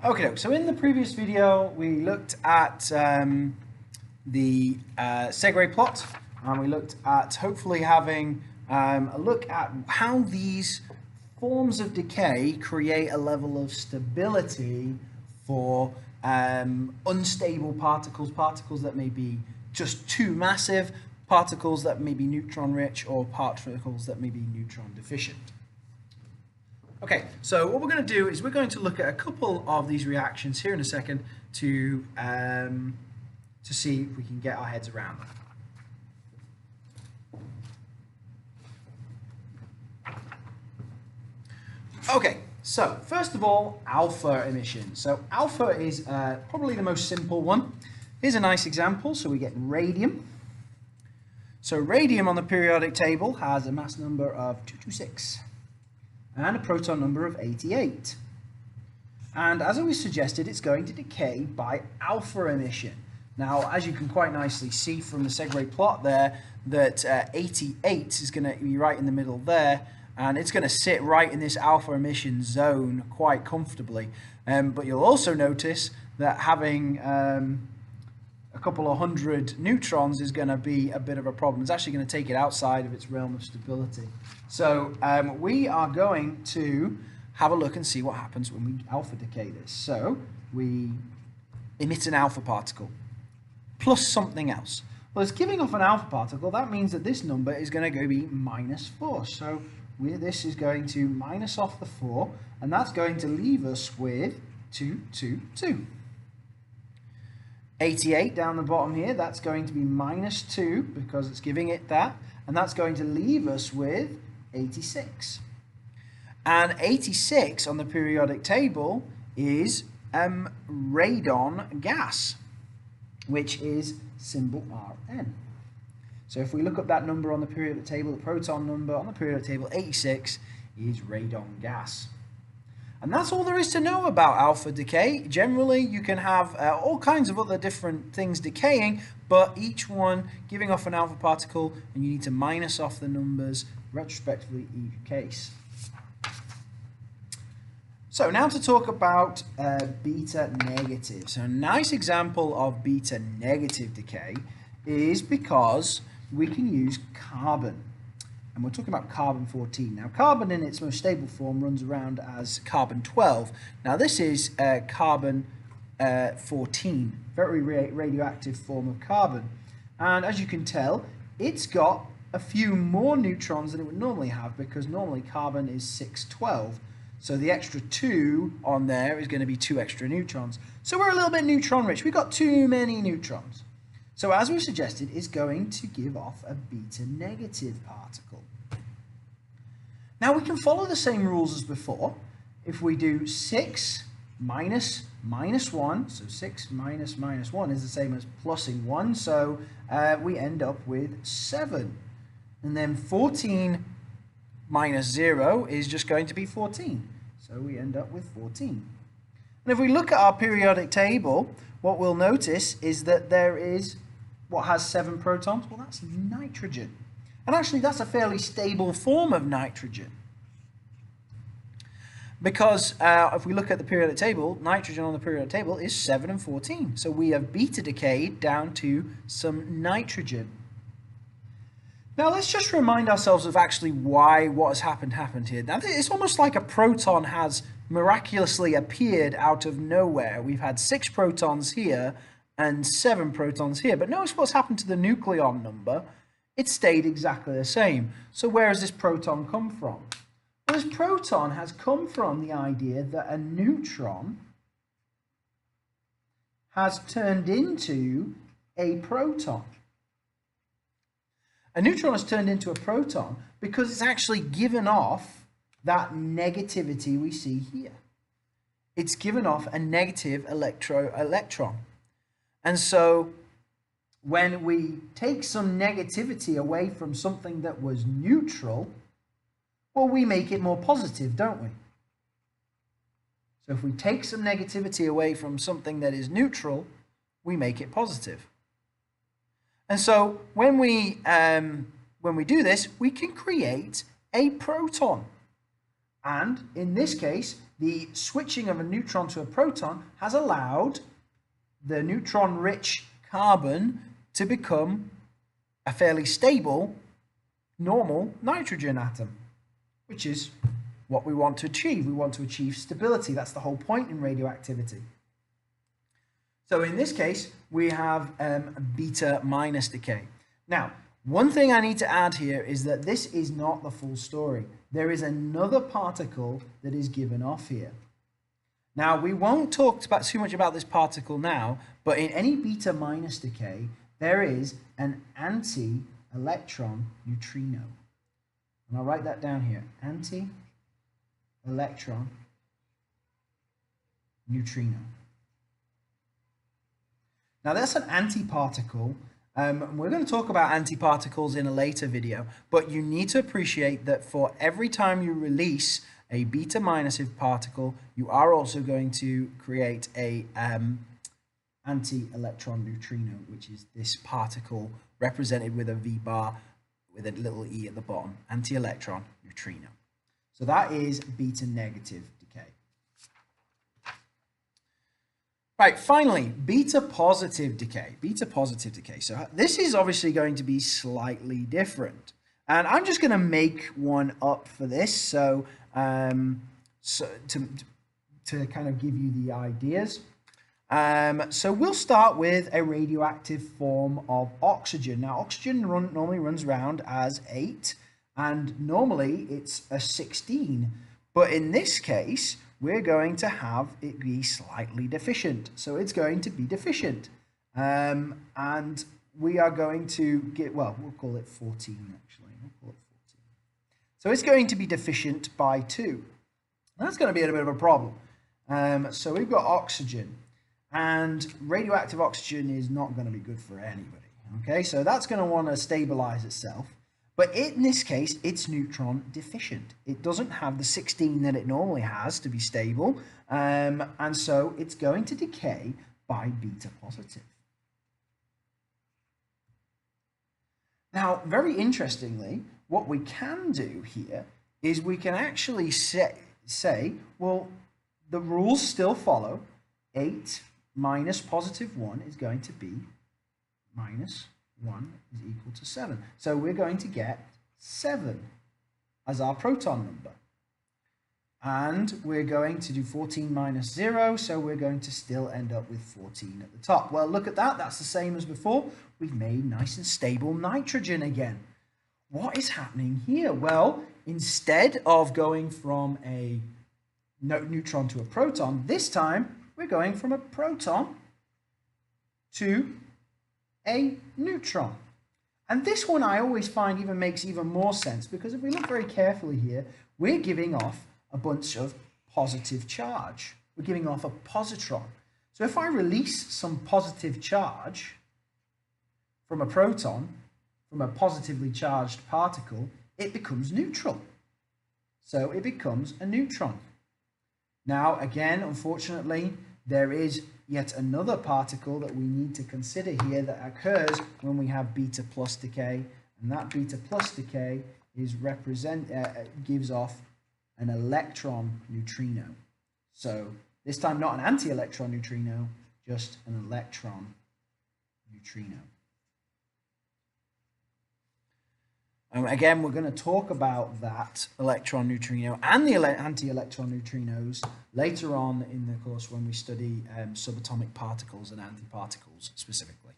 Okay, so in the previous video we looked at the Segre plot, and we looked at hopefully having a look at how these forms of decay create a level of stability for unstable particles, particles that may be just too massive, particles that may be neutron rich, or particles that may be neutron deficient. Okay, so what we're going to do is we're going to look at a couple of these reactions here in a second to see if we can get our heads around them. Okay, so first of all, alpha emission. So alpha is probably the most simple one. Here's a nice example. So we get radium. So radium on the periodic table has a mass number of 226. And a proton number of 88. And as I was suggested, it's going to decay by alpha emission. Now, as you can quite nicely see from the Segre plot there, that 88 is going to be right in the middle there, and it's going to sit right in this alpha emission zone quite comfortably. But you'll also notice that having a couple of hundred neutrons is going to be a bit of a problem. It's actually going to take it outside of its realm of stability. So we are going to have a look and see what happens when we alpha decay this. So we emit an alpha particle plus something else. Well, it's giving off an alpha particle. That means that this number is going to be -4. So this is going to minus off the 4, and that's going to leave us with 222. 88 down the bottom here, that's going to be -2 because it's giving it that, and that's going to leave us with 86. And 86 on the periodic table is radon gas, which is symbol Rn. So if we look up that number on the periodic table, the proton number on the periodic table, 86, is radon gas. And that's all there is to know about alpha decay. Generally, you can have all kinds of other different things decaying, but each one giving off an alpha particle, and you need to minus off the numbers retrospectively each case. So now to talk about beta negative. So a nice example of beta negative decay is because we can use carbon. And we're talking about carbon-14. Now, carbon in its most stable form runs around as carbon-12. Now, this is carbon-14, very radioactive form of carbon. And as you can tell, it's got a few more neutrons than it would normally have, because normally carbon is 612. So the extra 2 on there is going to be 2 extra neutrons. So we're a little bit neutron-rich. We've got too many neutrons. So as we suggested, it's going to give off a beta negative particle. Now we can follow the same rules as before. If we do 6 minus -1, so 6 minus -1 is the same as plusing 1, so we end up with 7. And then 14 minus 0 is just going to be 14, so we end up with 14. And if we look at our periodic table, what we'll notice is that there is what has 7 protons. Well, that's nitrogen. And actually, that's a fairly stable form of nitrogen. Because if we look at the periodic table, nitrogen on the periodic table is 7 and 14. So we have beta decayed down to some nitrogen. Now, let's just remind ourselves of actually why what has happened here. Now, it's almost like a proton has miraculously appeared out of nowhere. We've had 6 protons here and 7 protons here. But notice what's happened to the nucleon number. It stayed exactly the same. So where has this proton come from? Well, this proton has come from the idea that a neutron has turned into a proton. A neutron has turned into a proton because it's actually given off that negativity we see here. It's given off a negative electron. And so when we take some negativity away from something that was neutral, well, we make it more positive, don't we? So if we take some negativity away from something that is neutral, we make it positive. And so when we do this, we can create a proton. And in this case, the switching of a neutron to a proton has allowed the neutron-rich carbon to become a fairly stable, normal nitrogen atom, which is what we want to achieve. We want to achieve stability. That's the whole point in radioactivity. So in this case, we have beta minus decay. Now, one thing I need to add here is that this is not the full story. There is another particle that is given off here. Now, we won't talk too much about this particle now, but in any beta minus decay, there is an anti-electron neutrino. And I'll write that down here, anti-electron neutrino. Now, that's an antiparticle. We're going to talk about antiparticles in a later video, but you need to appreciate that for every time you release a beta minusive particle, you are also going to create a anti-electron neutrino, which is this particle represented with a V bar with a little e at the bottom, anti-electron neutrino. So that is beta negative decay. Right, finally, beta positive decay. Beta positive decay. So this is obviously going to be slightly different. And I'm just going to make one up for this. So, to kind of give you the ideas. So we'll start with a radioactive form of oxygen. Now, oxygen normally runs around as 8, and normally it's a 16. But in this case, we're going to have it be slightly deficient. So it's going to be deficient. And we are going to get, well, we'll call it 14 actually. We'll call it 14. So it's going to be deficient by 2. That's going to be a bit of a problem. So we've got oxygen. And radioactive oxygen is not going to be good for anybody. Okay, so that's going to want to stabilize itself. But in this case, it's neutron deficient. It doesn't have the 16 that it normally has to be stable. And so it's going to decay by beta positive. Now, very interestingly, what we can do here is we can actually say, well, the rules still follow. 8 minus positive 1 is going to be minus 1 is equal to 7. So we're going to get 7 as our proton number. And we're going to do 14 minus 0, so we're going to still end up with 14 at the top. Well, look at that. That's the same as before. We've made nice and stable nitrogen again. What is happening here? Well, instead of going from a neutron to a proton, this time we're going from a proton to a neutron. And this one I always find even makes even more sense, because if we look very carefully here, we're giving off a bunch of positive charge. We're giving off a positron. So if I release some positive charge from a proton, from a positively charged particle, it becomes neutral. So it becomes a neutron. Now, again, unfortunately, there is yet another particle that we need to consider here that occurs when we have beta plus decay, and that beta plus decay is gives off an electron neutrino. So this time not an anti-electron neutrino, just an electron neutrino. Again, we're going to talk about that electron neutrino and the anti-electron neutrinos later on in the course when we study subatomic particles and antiparticles specifically.